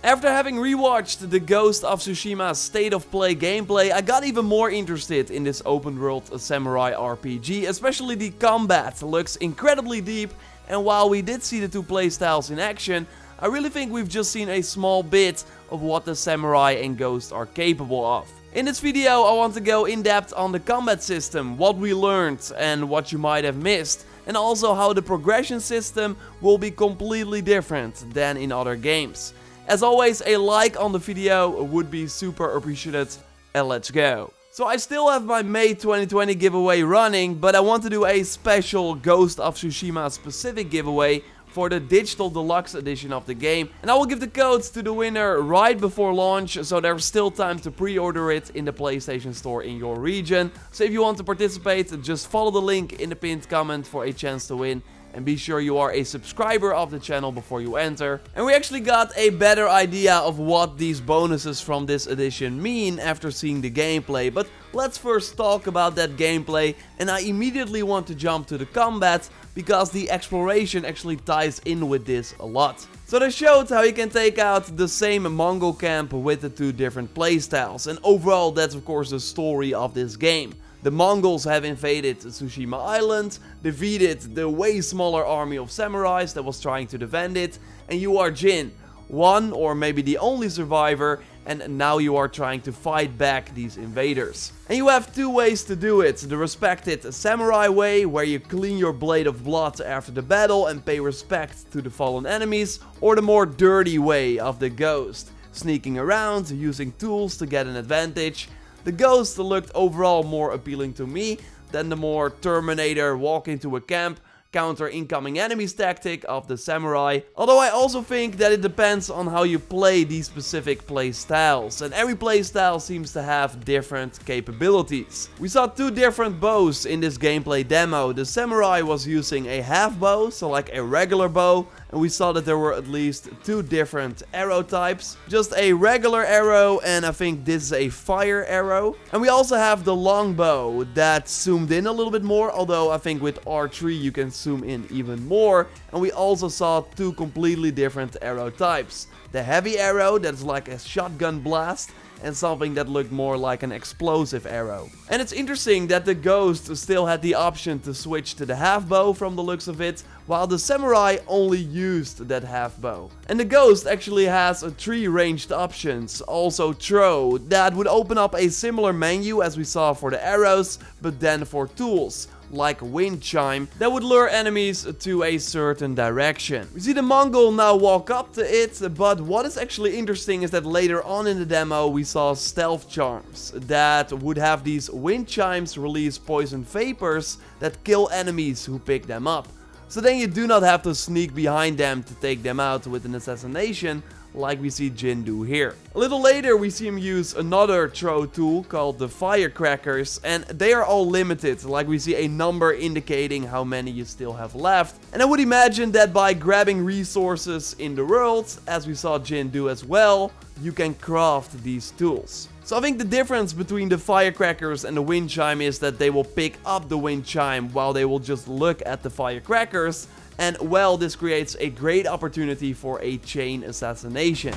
After having rewatched the Ghosts of Tsushima State of Play gameplay, I got even more interested in this open world samurai RPG, especially the combat looks incredibly deep, and while we did see the two playstyles in action, I really think we've just seen a small bit of what the samurai and ghost are capable of. In this video I want to go in depth on the combat system, what we learned and what you might have missed, and also how the progression system will be completely different than in other games. As always, a like on the video would be super appreciated, and let's go. So I still have my May 2020 giveaway running, but I want to do a special Ghost of Tsushima specific giveaway for the digital deluxe edition of the game, and I will give the codes to the winner right before launch, so there's still time to pre-order it in the PlayStation Store in your region. So if you want to participate, just follow the link in the pinned comment for a chance to win. And be sure you are a subscriber of the channel before you enter. And we actually got a better idea of what these bonuses from this edition mean after seeing the gameplay. But let's first talk about that gameplay, and I immediately want to jump to the combat because the exploration actually ties in with this a lot. So they showed how you can take out the same Mongol camp with the two different playstyles, and overall that's of course the story of this game. The Mongols have invaded Tsushima Island, defeated the way smaller army of samurais that was trying to defend it, and you are Jin, one or maybe the only survivor, and now you are trying to fight back these invaders. And you have two ways to do it: the respected samurai way, where you clean your blade of blood after the battle and pay respect to the fallen enemies, or the more dirty way of the ghost, sneaking around, using tools to get an advantage. The ghost looked overall more appealing to me than the more Terminator walk into a camp, counter incoming enemies tactic of the samurai. Although I also think that it depends on how you play these specific play styles, and every play style seems to have different capabilities. We saw two different bows in this gameplay demo. The samurai was using a half bow, so like a regular bow, and we saw that there were at least two different arrow types. Just a regular arrow, and I think this is a fire arrow. And we also have the long bow that zoomed in a little bit more, although I think with R3 you can zoom in even more. And we also saw two completely different arrow types. The heavy arrow that's like a shotgun blast, and something that looked more like an explosive arrow. And it's interesting that the ghost still had the option to switch to the half bow from the looks of it, while the samurai only used that half bow. And the ghost actually has three ranged options, also throw, that would open up a similar menu as we saw for the arrows, but then for tools, like wind chime, that would lure enemies to a certain direction. We see the Mongol now walk up to it, but what is actually interesting is that later on in the demo we saw stealth charms that would have these wind chimes release poison vapors that kill enemies who pick them up. So then you do not have to sneak behind them to take them out with an assassination, like we see Jin do here. A little later we see him use another throw tool called the firecrackers, and they are all limited, like we see a number indicating how many you still have left. And I would imagine that by grabbing resources in the world, as we saw Jin do as well, you can craft these tools. So I think the difference between the firecrackers and the wind chime is that they will pick up the wind chime while they will just look at the firecrackers. And well, this creates a great opportunity for a chain assassination.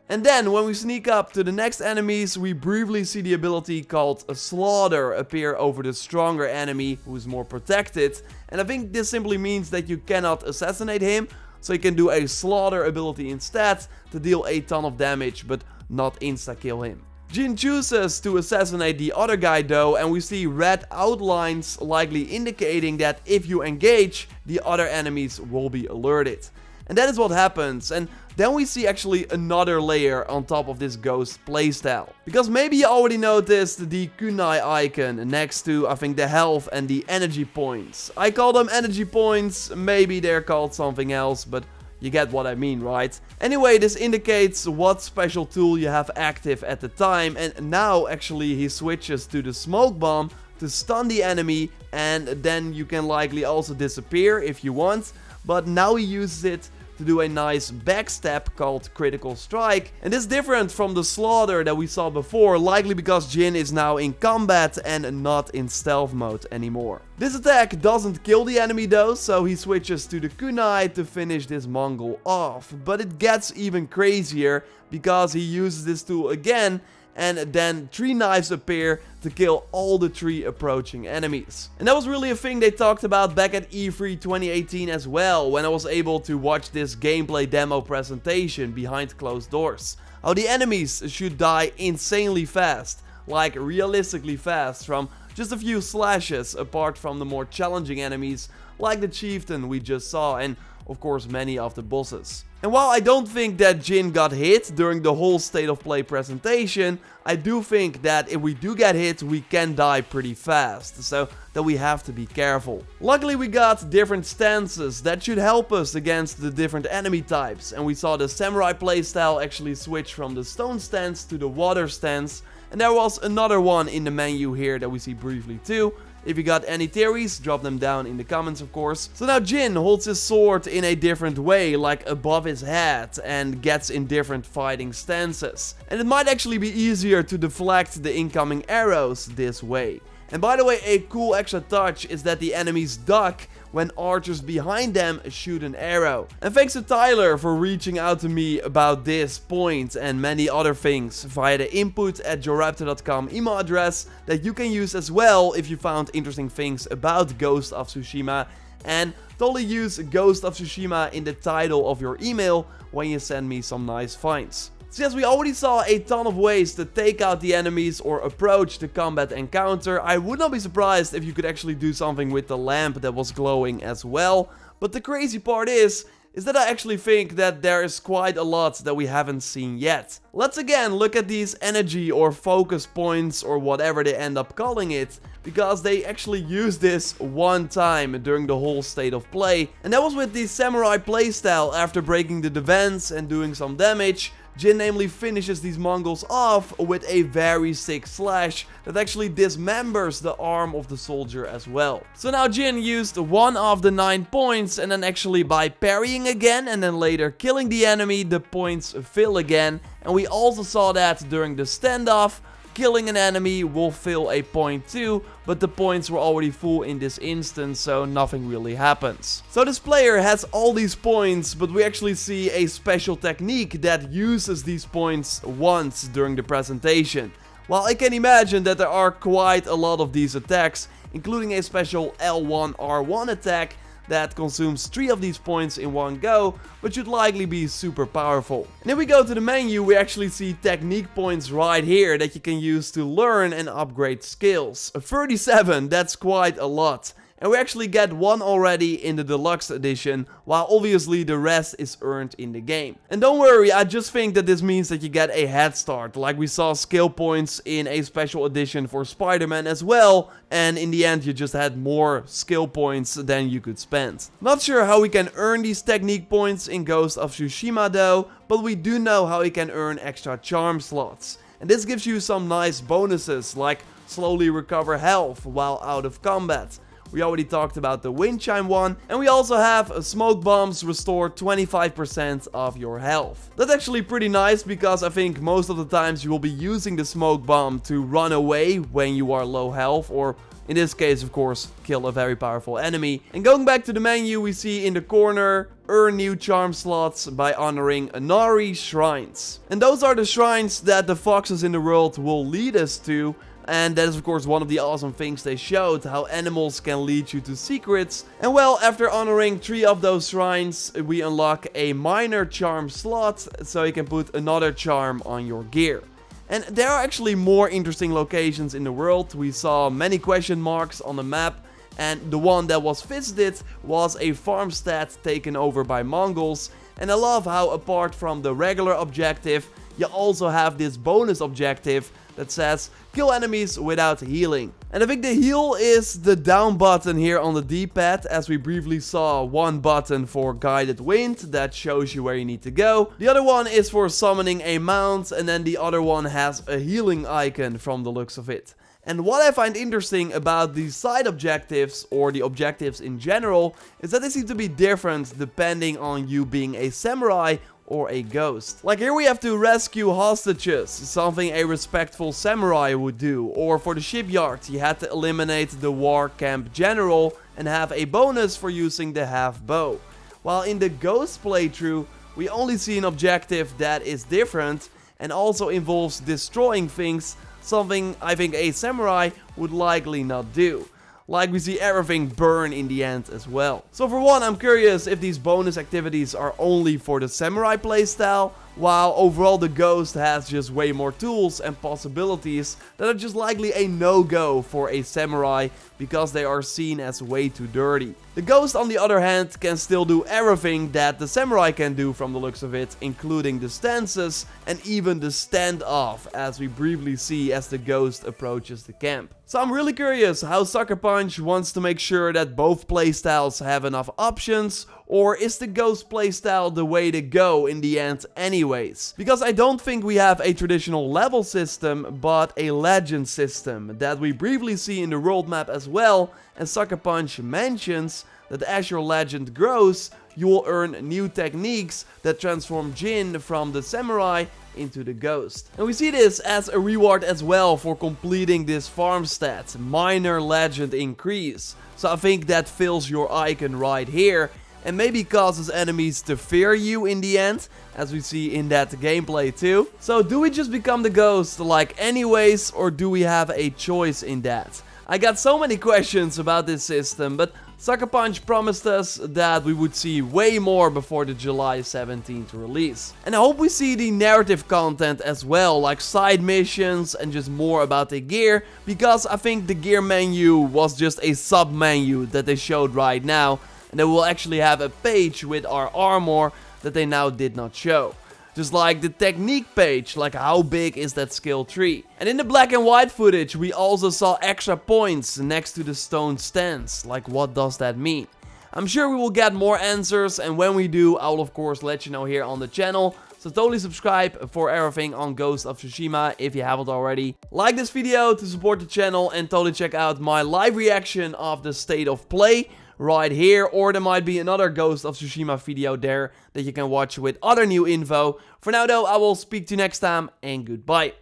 And then, when we sneak up to the next enemies, we briefly see the ability called a slaughter appear over the stronger enemy who is more protected. And I think this simply means that you cannot assassinate him, so you can do a slaughter ability instead to deal a ton of damage, but not insta-kill him. Jin chooses to assassinate the other guy though, and we see red outlines likely indicating that if you engage, the other enemies will be alerted. And that is what happens, and then we see actually another layer on top of this ghost playstyle. Because maybe you already noticed the kunai icon next to, I think, the health and the energy points. I call them energy points, maybe they're called something else, but you get what I mean, right? Anyway, this indicates what special tool you have active at the time, and now actually he switches to the smoke bomb to stun the enemy, and then you can likely also disappear if you want, but now he uses it to do a nice backstab called Critical Strike. And this is different from the slaughter that we saw before, likely because Jin is now in combat and not in stealth mode anymore. This attack doesn't kill the enemy though, so he switches to the kunai to finish this Mongol off. But it gets even crazier because he uses this tool again, and then 3 knives appear to kill all the 3 approaching enemies. And that was really a thing they talked about back at E3 2018 as well, when I was able to watch this gameplay demo presentation behind closed doors. How the enemies should die insanely fast, like realistically fast, from just a few slashes, apart from the more challenging enemies like the chieftain we just saw, and of course many of the bosses. And while I don't think that Jin got hit during the whole State of Play presentation, I do think that if we do get hit, we can die pretty fast, so that we have to be careful. Luckily we got different stances that should help us against the different enemy types, and we saw the samurai playstyle actually switch from the stone stance to the water stance, and there was another one in the menu here that we see briefly too. If you got any theories, drop them down in the comments of course. So now Jin holds his sword in a different way, like above his head, and gets in different fighting stances. And it might actually be easier to deflect the incoming arrows this way. And by the way, a cool extra touch is that the enemies duck when archers behind them shoot an arrow. And thanks to Tyler for reaching out to me about this point and many other things via the input@JorRaptor.com email address that you can use as well if you found interesting things about Ghosts of Tsushima, and totally use Ghost of Tsushima in the title of your email when you send me some nice finds. So yes, we already saw a ton of ways to take out the enemies or approach the combat encounter. I would not be surprised if you could actually do something with the lamp that was glowing as well. But the crazy part is that I actually think that there is quite a lot that we haven't seen yet. Let's again look at these energy or focus points or whatever they end up calling it, because they actually used this one time during the whole State of Play. And that was with the samurai playstyle. After breaking the vents and doing some damage, Jin namely finishes these Mongols off with a very sick slash that actually dismembers the arm of the soldier as well. So now Jin used one of the 9 points, and then actually by parrying again and then later killing the enemy, the points fill again. And we also saw that during the standoff. Killing an enemy will fill a point too, but the points were already full in this instance, so nothing really happens. So this player has all these points, but we actually see a special technique that uses these points once during the presentation. While I can imagine that there are quite a lot of these attacks, including a special L1R1 attack that consumes 3 of these points in one go, but should likely be super powerful. And if we go to the menu, we actually see technique points right here that you can use to learn and upgrade skills. 37, that's quite a lot. And we actually get one already in the deluxe edition, while obviously the rest is earned in the game. And don't worry, I just think that this means that you get a head start, like we saw skill points in a special edition for Spider-Man as well, and in the end you just had more skill points than you could spend. Not sure how we can earn these technique points in Ghost of Tsushima though, but we do know how we can earn extra charm slots. And this gives you some nice bonuses, like slowly recover health while out of combat. We already talked about the wind chime one, and we also have smoke bombs restore 25% of your health. That's actually pretty nice, because I think most of the times you will be using the smoke bomb to run away when you are low health, or in this case of course kill a very powerful enemy. And going back to the menu, we see in the corner earn new charm slots by honoring Inari shrines. And those are the shrines that the foxes in the world will lead us to. And that is of course one of the awesome things they showed, how animals can lead you to secrets. And well, after honoring 3 of those shrines, we unlock a minor charm slot, so you can put another charm on your gear. And there are actually more interesting locations in the world. We saw many question marks on the map, and the one that was visited was a farmstead taken over by Mongols. And I love how apart from the regular objective, you also have this bonus objective that says kill enemies without healing. And I think the heal is the down button here on the D-pad, as we briefly saw one button for guided wind that shows you where you need to go. The other one is for summoning a mount, and then the other one has a healing icon from the looks of it. And what I find interesting about these side objectives, or the objectives in general, is that they seem to be different depending on you being a samurai or a ghost. Like here we have to rescue hostages, something a respectful samurai would do. Or for the shipyard, you had to eliminate the war camp general and have a bonus for using the half bow. While in the ghost playthrough, we only see an objective that is different and also involves destroying things, something I think a samurai would likely not do. Like we see everything burn in the end as well. So for one, I'm curious if these bonus activities are only for the samurai playstyle, while overall the ghost has just way more tools and possibilities that are just likely a no-go for a samurai because they are seen as way too dirty. The ghost on the other hand can still do everything that the samurai can do from the looks of it, including the stances and even the standoff, as we briefly see as the ghost approaches the camp. So I'm really curious how Sucker Punch wants to make sure that both playstyles have enough options, or is the ghost playstyle the way to go in the end anyways? Because I don't think we have a traditional level system, but a legend system that we briefly see in the world map as well, and Sucker Punch mentions that as your legend grows, you will earn new techniques that transform Jin from the samurai into the ghost. And we see this as a reward as well for completing this farm stat, minor legend increase. So I think that fills your icon right here and maybe causes enemies to fear you in the end, as we see in that gameplay too. So do we just become the ghost like anyways, or do we have a choice in that? I got so many questions about this system, but Sucker Punch promised us that we would see way more before the July 17th release. And I hope we see the narrative content as well, like side missions and just more about the gear, because I think the gear menu was just a sub menu that they showed right now, and they will actually have a page with our armor that they now did not show. Just like the technique page, like how big is that skill tree. And in the black and white footage, we also saw extra points next to the stone stance. Like, what does that mean? I'm sure we will get more answers, and when we do, I will of course let you know here on the channel. So totally subscribe for everything on Ghosts of Tsushima if you haven't already. Like this video to support the channel, and totally check out my live reaction of the State of Play right here, or there might be another Ghost of Tsushima video there that you can watch with other new info. For now though, I will speak to you next time, and goodbye.